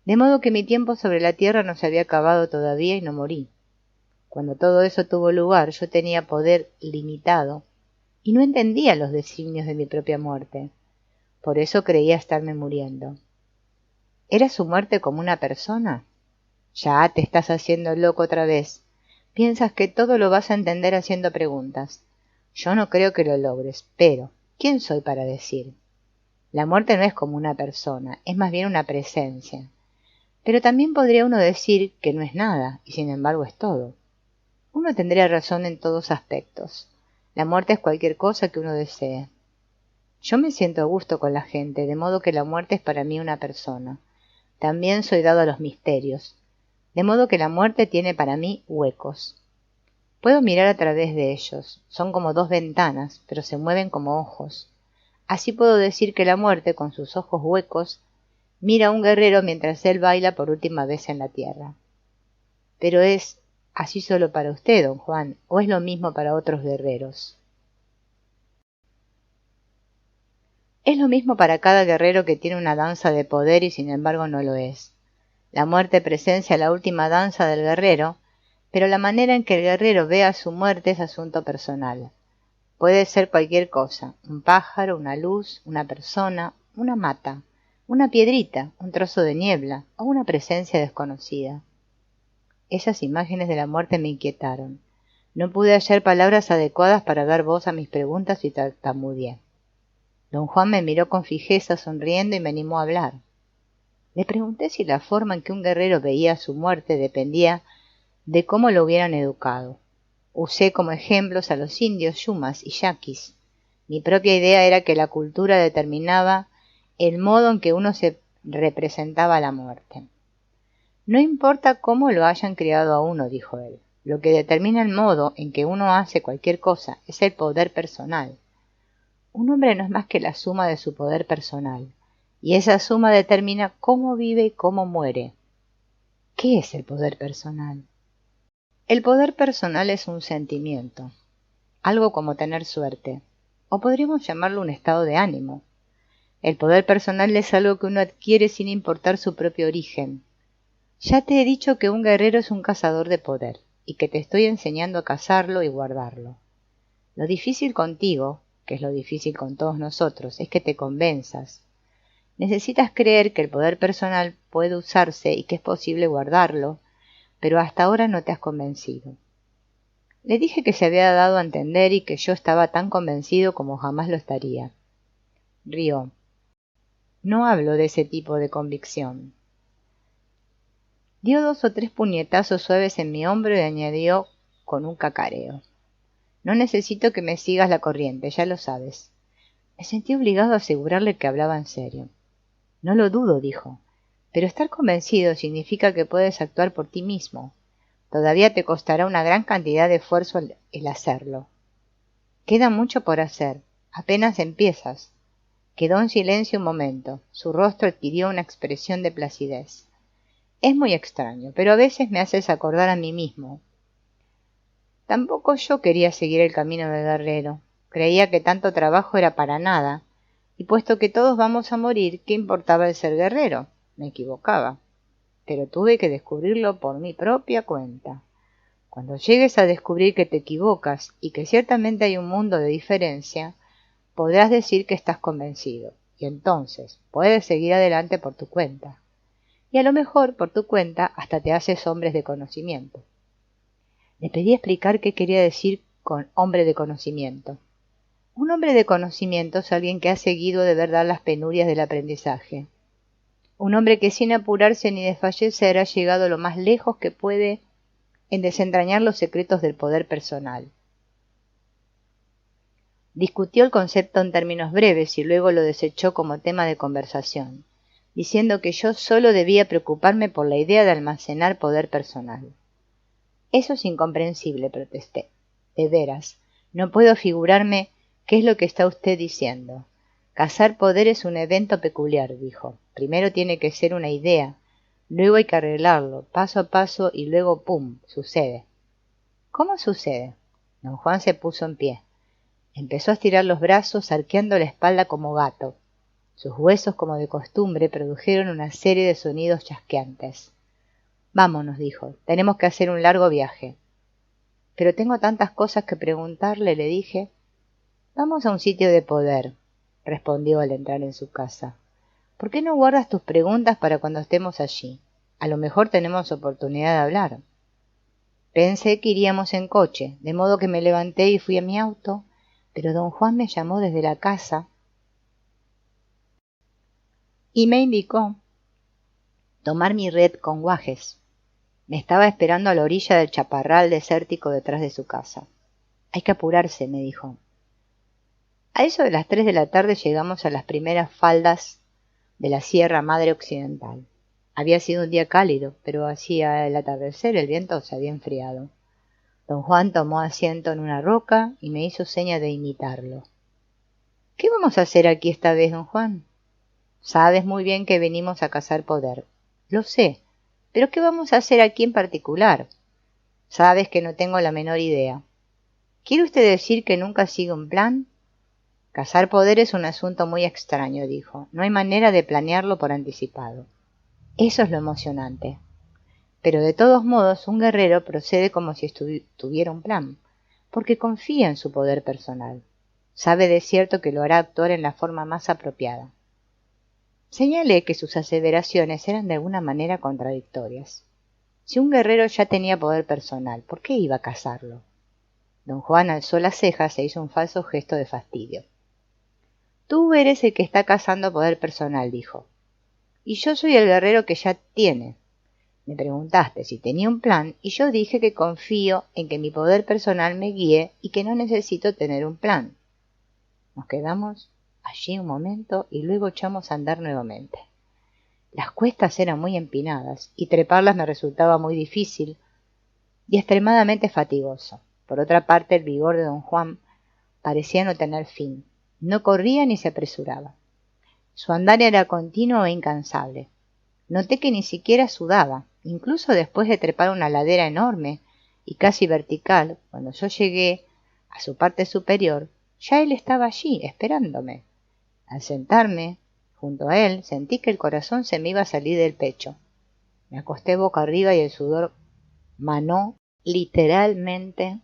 De modo que mi tiempo sobre la tierra no se había acabado todavía y no morí. Cuando todo eso tuvo lugar yo tenía poder limitado y no entendía los designios de mi propia muerte. Por eso creía estarme muriendo. ¿Era su muerte como una persona? Ya te estás haciendo loco otra vez. Piensas que todo lo vas a entender haciendo preguntas. Yo no creo que lo logres, pero ¿quién soy para decir? La muerte no es como una persona, es más bien una presencia. Pero también podría uno decir que no es nada, y sin embargo es todo. Uno tendría razón en todos aspectos. La muerte es cualquier cosa que uno desee. Yo me siento a gusto con la gente, de modo que la muerte es para mí una persona. También soy dado a los misterios, de modo que la muerte tiene para mí huecos. Puedo mirar a través de ellos, son como dos ventanas, pero se mueven como ojos. Así puedo decir que la muerte, con sus ojos huecos, mira a un guerrero mientras él baila por última vez en la tierra. Pero es así solo para usted, don Juan, o es lo mismo para otros guerreros. Es lo mismo para cada guerrero que tiene una danza de poder y sin embargo no lo es. La muerte presencia la última danza del guerrero, pero la manera en que el guerrero ve a su muerte es asunto personal. Puede ser cualquier cosa, un pájaro, una luz, una persona, una mata, una piedrita, un trozo de niebla o una presencia desconocida. Esas imágenes de la muerte me inquietaron. No pude hallar palabras adecuadas para dar voz a mis preguntas y tartamudeé. Don Juan me miró con fijeza sonriendo y me animó a hablar. Le pregunté si la forma en que un guerrero veía su muerte dependía de cómo lo hubieran educado. Usé como ejemplos a los indios yumas y yaquis. Mi propia idea era que la cultura determinaba el modo en que uno se representaba la muerte. No importa cómo lo hayan criado a uno, dijo él. Lo que determina el modo en que uno hace cualquier cosa es el poder personal. Un hombre no es más que la suma de su poder personal, y esa suma determina cómo vive y cómo muere. ¿Qué es el poder personal? El poder personal es un sentimiento, algo como tener suerte, o podríamos llamarlo un estado de ánimo. El poder personal es algo que uno adquiere sin importar su propio origen. Ya te he dicho que un guerrero es un cazador de poder, y que te estoy enseñando a cazarlo y guardarlo. Lo difícil contigo, que es lo difícil con todos nosotros, es que te convenzas. Necesitas creer que el poder personal puede usarse y que es posible guardarlo, pero hasta ahora no te has convencido. Le dije que se había dado a entender y que yo estaba tan convencido como jamás lo estaría. Rió. No hablo de ese tipo de convicción. Dio 2 o 3 puñetazos suaves en mi hombro y añadió con un cacareo. No necesito que me sigas la corriente, ya lo sabes. Me sentí obligado a asegurarle que hablaba en serio. No lo dudo, dijo, pero estar convencido significa que puedes actuar por ti mismo. Todavía te costará una gran cantidad de esfuerzo el hacerlo. Queda mucho por hacer. Apenas empiezas. Quedó en silencio un momento. Su rostro adquirió una expresión de placidez. Es muy extraño, pero a veces me haces acordar a mí mismo. Tampoco yo quería seguir el camino del guerrero. Creía que tanto trabajo era para nada, y puesto que todos vamos a morir, ¿qué importaba el ser guerrero? Me equivocaba. Pero tuve que descubrirlo por mi propia cuenta. Cuando llegues a descubrir que te equivocas y que ciertamente hay un mundo de diferencia, podrás decir que estás convencido, y entonces puedes seguir adelante por tu cuenta. Y a lo mejor por tu cuenta hasta te haces hombres de conocimiento. Le pedí explicar qué quería decir con hombre de conocimiento. Un hombre de conocimiento es alguien que ha seguido de verdad las penurias del aprendizaje. Un hombre que sin apurarse ni desfallecer ha llegado lo más lejos que puede en desentrañar los secretos del poder personal. Discutió el concepto en términos breves y luego lo desechó como tema de conversación, diciendo que yo solo debía preocuparme por la idea de almacenar poder personal. Eso es incomprensible, protesté. De veras, no puedo figurarme qué es lo que está usted diciendo. Cazar poder es un evento peculiar, dijo. Primero tiene que ser una idea, luego hay que arreglarlo, paso a paso, y luego ¡pum!, sucede. ¿Cómo sucede? Don Juan se puso en pie. Empezó a estirar los brazos, arqueando la espalda como gato. Sus huesos, como de costumbre, produjeron una serie de sonidos chasqueantes. Vámonos, dijo, tenemos que hacer un largo viaje. Pero tengo tantas cosas que preguntarle, le dije. Vamos a un sitio de poder, respondió al entrar en su casa. ¿Por qué no guardas tus preguntas para cuando estemos allí? A lo mejor tenemos oportunidad de hablar. Pensé que iríamos en coche, de modo que me levanté y fui a mi auto, pero don Juan me llamó desde la casa y me indicó tomar mi red con guajes. Me estaba esperando a la orilla del chaparral desértico detrás de su casa. Hay que apurarse, me dijo. A eso de las 3 de la tarde llegamos a las primeras faldas de la Sierra Madre Occidental. Había sido un día cálido, pero hacia el atardecer el viento se había enfriado. Don Juan tomó asiento en una roca y me hizo seña de imitarlo. ¿Qué vamos a hacer aquí esta vez, don Juan? Sabes muy bien que venimos a cazar poder. Lo sé, pero ¿qué vamos a hacer aquí en particular? Sabes que no tengo la menor idea. ¿Quiere usted decir que nunca sigue un plan? Cazar poder es un asunto muy extraño, dijo. No hay manera de planearlo por anticipado. Eso es lo emocionante. Pero de todos modos, un guerrero procede como si tuviera un plan, porque confía en su poder personal. Sabe de cierto que lo hará actuar en la forma más apropiada. Señalé que sus aseveraciones eran de alguna manera contradictorias. Si un guerrero ya tenía poder personal, ¿por qué iba a cazarlo? Don Juan alzó las cejas e hizo un falso gesto de fastidio. Tú eres el que está cazando poder personal, dijo. Y yo soy el guerrero que ya tiene. Me preguntaste si tenía un plan y yo dije que confío en que mi poder personal me guíe y que no necesito tener un plan. Nos quedamos allí un momento y luego echamos a andar nuevamente. Las cuestas eran muy empinadas y treparlas me resultaba muy difícil y extremadamente fatigoso. Por otra parte, el vigor de don Juan parecía no tener fin. No corría ni se apresuraba. Su andar era continuo e incansable. Noté que ni siquiera sudaba, incluso después de trepar una ladera enorme y casi vertical. Cuando yo llegué a su parte superior, ya él estaba allí, esperándome. Al sentarme junto a él, sentí que el corazón se me iba a salir del pecho. Me acosté boca arriba y el sudor manó literalmente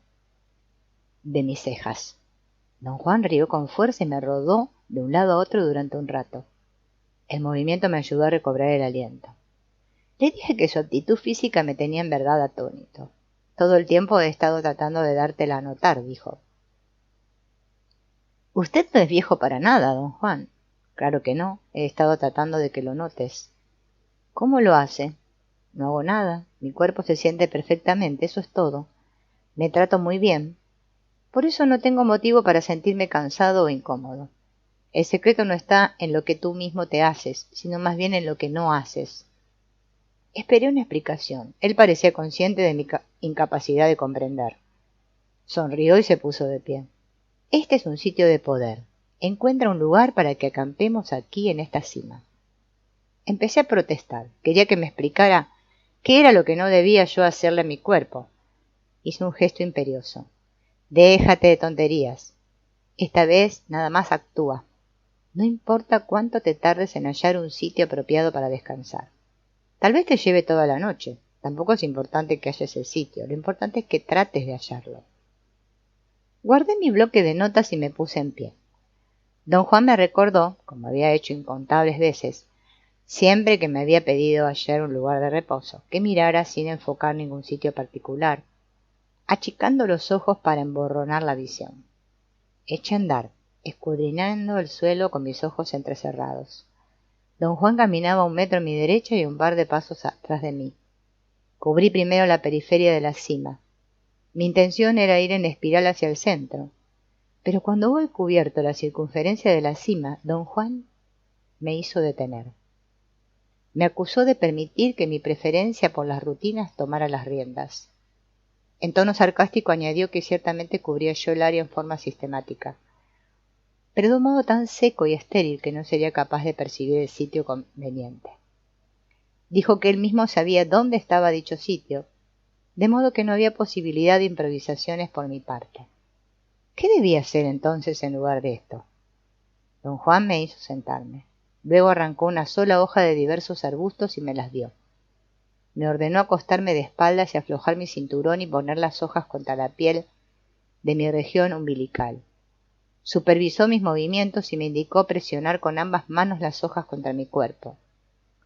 de mis cejas. Don Juan rió con fuerza y me rodó de un lado a otro durante un rato. El movimiento me ayudó a recobrar el aliento. Le dije que su actitud física me tenía en verdad atónito. Todo el tiempo he estado tratando de dártela a notar, dijo. Usted no es viejo para nada, don Juan. Claro que no, he estado tratando de que lo notes. ¿Cómo lo hace? No hago nada, mi cuerpo se siente perfectamente, eso es todo. Me trato muy bien. Por eso no tengo motivo para sentirme cansado o incómodo. El secreto no está en lo que tú mismo te haces, sino más bien en lo que no haces. Esperé una explicación. Él parecía consciente de mi incapacidad de comprender. Sonrió y se puso de pie. Este es un sitio de poder. Encuentra un lugar para que acampemos aquí en esta cima. Empecé a protestar. Quería que me explicara qué era lo que no debía yo hacerle a mi cuerpo. Hizo un gesto imperioso. Déjate de tonterías. Esta vez nada más actúa. No importa cuánto te tardes en hallar un sitio apropiado para descansar. Tal vez te lleve toda la noche. Tampoco es importante que halles el sitio. Lo importante es que trates de hallarlo. Guardé mi bloque de notas y me puse en pie. Don Juan me recordó, como había hecho incontables veces, siempre que me había pedido hallar un lugar de reposo, que mirara sin enfocar ningún sitio particular, achicando los ojos para emborronar la visión. Eché a andar, escudriñando el suelo con mis ojos entrecerrados. Don Juan caminaba 1 metro a mi derecha y un par de pasos atrás de mí. Cubrí primero la periferia de la cima. Mi intención era ir en espiral hacia el centro, pero cuando hubo cubierto la circunferencia de la cima, don Juan me hizo detener. Me acusó de permitir que mi preferencia por las rutinas tomara las riendas. En tono sarcástico añadió que ciertamente cubría yo el área en forma sistemática, pero de un modo tan seco y estéril que no sería capaz de percibir el sitio conveniente. Dijo que él mismo sabía dónde estaba dicho sitio, de modo que no había posibilidad de improvisaciones por mi parte. ¿Qué debía hacer entonces en lugar de esto? Don Juan me hizo sentarme. Luego arrancó una sola hoja de diversos arbustos y me las dio. Me ordenó acostarme de espaldas y aflojar mi cinturón y poner las hojas contra la piel de mi región umbilical. Supervisó mis movimientos y me indicó presionar con ambas manos las hojas contra mi cuerpo.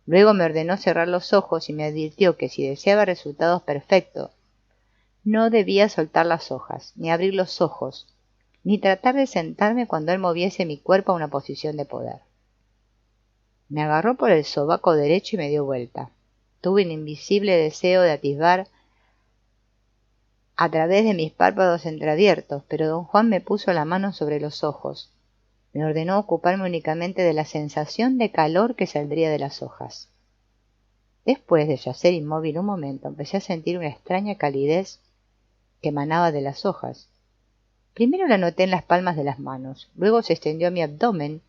Luego me ordenó cerrar los ojos y me advirtió que si deseaba resultados perfectos, no debía soltar las hojas, ni abrir los ojos, ni tratar de sentarme cuando él moviese mi cuerpo a una posición de poder. Me agarró por el sobaco derecho y me dio vuelta. Tuve un invisible deseo de atisbar a través de mis párpados entreabiertos, pero don Juan me puso la mano sobre los ojos. Me ordenó ocuparme únicamente de la sensación de calor que saldría de las hojas. Después de yacer inmóvil un momento, empecé a sentir una extraña calidez que emanaba de las hojas. Primero la noté en las palmas de las manos, luego se extendió a mi abdomen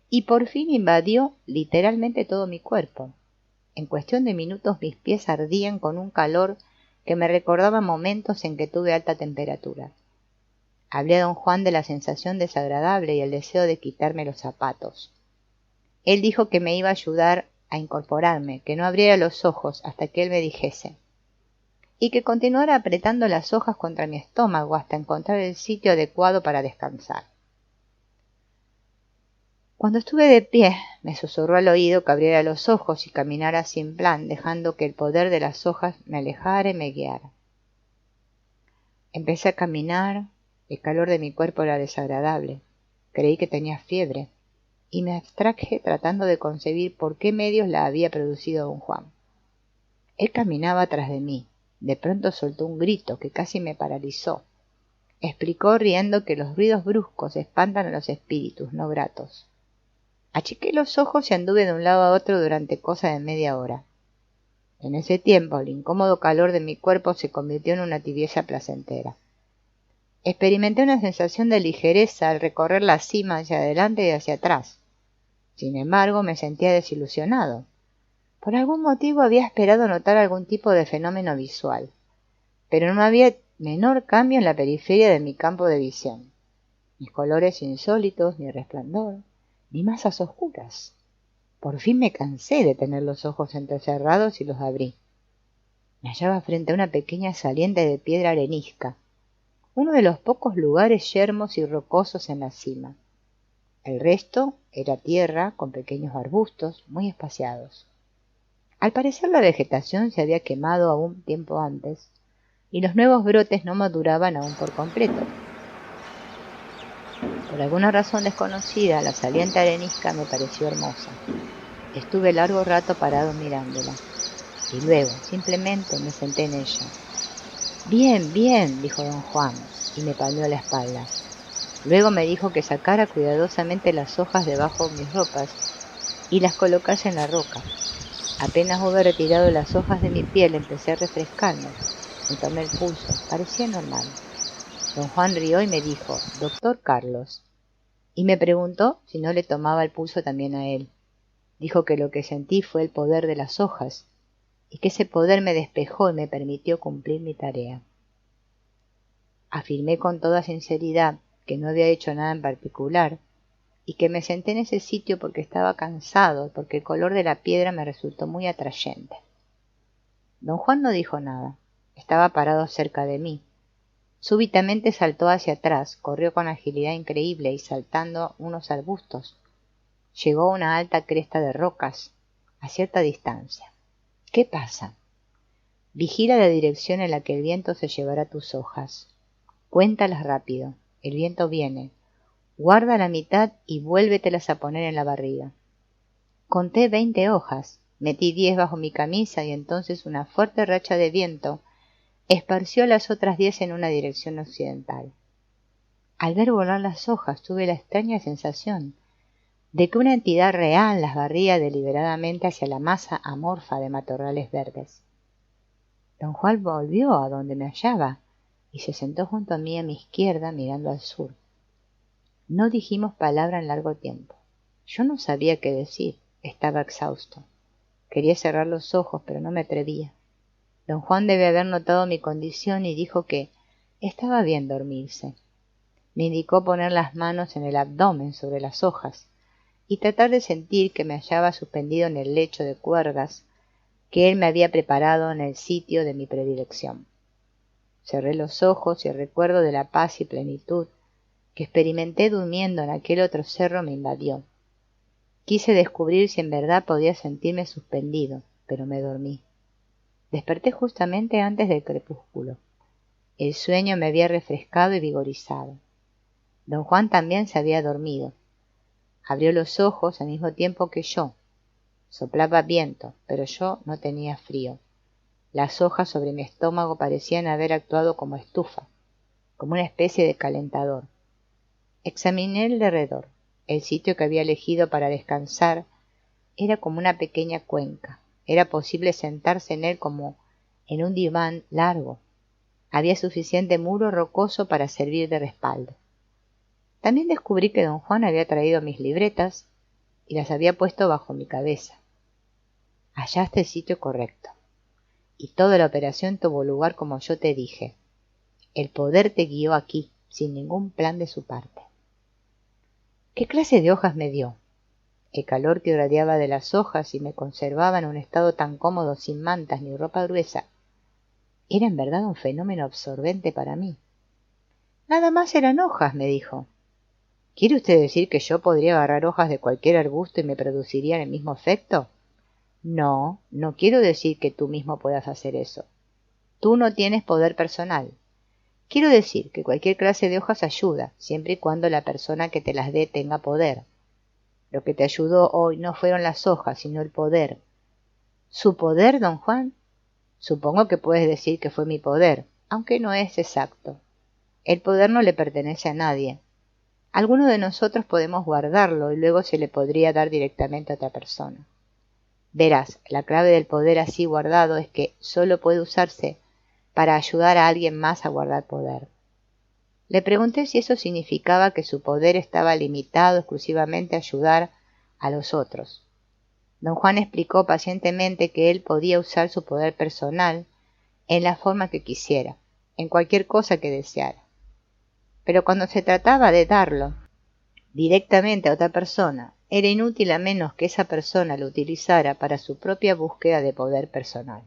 y por fin invadió literalmente todo mi cuerpo. En cuestión de minutos mis pies ardían con un calor que me recordaba momentos en que tuve alta temperatura. Hablé a don Juan de la sensación desagradable y el deseo de quitarme los zapatos. Él dijo que me iba a ayudar a incorporarme, que no abriera los ojos hasta que él me dijese, y que continuara apretando las hojas contra mi estómago hasta encontrar el sitio adecuado para descansar. Cuando estuve de pie, me susurró al oído que abriera los ojos y caminara sin plan, dejando que el poder de las hojas me alejara y me guiara. Empecé a caminar, el calor de mi cuerpo era desagradable, creí que tenía fiebre, y me abstraje tratando de concebir por qué medios la había producido don Juan. Él caminaba tras de mí, de pronto soltó un grito que casi me paralizó. Explicó riendo que los ruidos bruscos espantan a los espíritus no gratos. Achiqué los ojos y anduve de un lado a otro durante cosa de media hora. En ese tiempo el incómodo calor de mi cuerpo se convirtió en una tibieza placentera. Experimenté una sensación de ligereza al recorrer la cima hacia adelante y hacia atrás. Sin embargo, me sentía desilusionado. Por algún motivo había esperado notar algún tipo de fenómeno visual, pero no había menor cambio en la periferia de mi campo de visión. Ni colores insólitos, ni resplandor, ni masas oscuras. Por fin me cansé de tener los ojos entrecerrados y los abrí. Me hallaba frente a una pequeña saliente de piedra arenisca, uno de los pocos lugares yermos y rocosos en la cima. El resto era tierra con pequeños arbustos muy espaciados. Al parecer la vegetación se había quemado aún tiempo antes, y los nuevos brotes no maduraban aún por completo. Por alguna razón desconocida, la saliente arenisca me pareció hermosa. Estuve largo rato parado mirándola, y luego simplemente me senté en ella. Bien, bien, dijo don Juan, y me palmeó la espalda. Luego me dijo que sacara cuidadosamente las hojas debajo de mis ropas y las colocase en la roca. Apenas hube retirado las hojas de mi piel, empecé a refrescarme. Me tomé el pulso, parecía normal. Don Juan rió y me dijo, «Doctor Carlos», y me preguntó si no le tomaba el pulso también a él. Dijo que lo que sentí fue el poder de las hojas, y que ese poder me despejó y me permitió cumplir mi tarea. Afirmé con toda sinceridad que no había hecho nada en particular, y que me senté en ese sitio porque estaba cansado, porque el color de la piedra me resultó muy atrayente. Don Juan no dijo nada, estaba parado cerca de mí. Súbitamente saltó hacia atrás, corrió con agilidad increíble y saltando unos arbustos, llegó a una alta cresta de rocas, a cierta distancia. «¿Qué pasa?» «Vigila la dirección en la que el viento se llevará tus hojas. Cuéntalas rápido, el viento viene. Guarda la mitad y vuélvetelas a poner en la barriga». Conté 20 hojas, metí 10 bajo mi camisa y entonces una fuerte racha de viento esparció las otras 10 en una dirección occidental. Al ver volar las hojas tuve la extraña sensación de que una entidad real las barría deliberadamente hacia la masa amorfa de matorrales verdes. Don Juan volvió a donde me hallaba y se sentó junto a mí a mi izquierda mirando al sur. No dijimos palabra en largo tiempo. Yo no sabía qué decir, estaba exhausto. Quería cerrar los ojos, pero no me atrevía. Don Juan debe haber notado mi condición y dijo que estaba bien dormirse. Me indicó poner las manos en el abdomen sobre las hojas y tratar de sentir que me hallaba suspendido en el lecho de cuerdas que él me había preparado en el sitio de mi predilección. Cerré los ojos y el recuerdo de la paz y plenitud que experimenté durmiendo en aquel otro cerro me invadió. Quise descubrir si en verdad podía sentirme suspendido, pero me dormí. Desperté justamente antes del crepúsculo. El sueño me había refrescado y vigorizado. Don Juan también se había dormido. Abrió los ojos al mismo tiempo que yo. Soplaba viento, pero yo no tenía frío. Las hojas sobre mi estómago parecían haber actuado como estufa, como una especie de calentador. Examiné el derredor. El sitio que había elegido para descansar era como una pequeña cuenca. Era posible sentarse en él como en un diván largo. Había suficiente muro rocoso para servir de respaldo. También descubrí que don Juan había traído mis libretas y las había puesto bajo mi cabeza. Hallaste el sitio correcto. Y toda la operación tuvo lugar como yo te dije. El poder te guió aquí, sin ningún plan de su parte. ¿Qué clase de hojas me dio? El calor que irradiaba de las hojas y me conservaba en un estado tan cómodo sin mantas ni ropa gruesa era en verdad un fenómeno absorbente para mí. Nada más eran hojas, me dijo. ¿Quiere usted decir que yo podría agarrar hojas de cualquier arbusto y me producirían el mismo efecto? No, no quiero decir que tú mismo puedas hacer eso. Tú no tienes poder personal. Quiero decir que cualquier clase de hojas ayuda, siempre y cuando la persona que te las dé tenga poder. Lo que te ayudó hoy no fueron las hojas, sino el poder. ¿Su poder, don Juan? Supongo que puedes decir que fue mi poder, aunque no es exacto. El poder no le pertenece a nadie. Alguno de nosotros podemos guardarlo y luego se le podría dar directamente a otra persona. Verás, la clave del poder así guardado es que solo puede usarse para ayudar a alguien más a guardar poder. Le pregunté si eso significaba que su poder estaba limitado exclusivamente a ayudar a los otros. Don Juan explicó pacientemente que él podía usar su poder personal en la forma que quisiera, en cualquier cosa que deseara. Pero cuando se trataba de darlo directamente a otra persona, era inútil a menos que esa persona lo utilizara para su propia búsqueda de poder personal.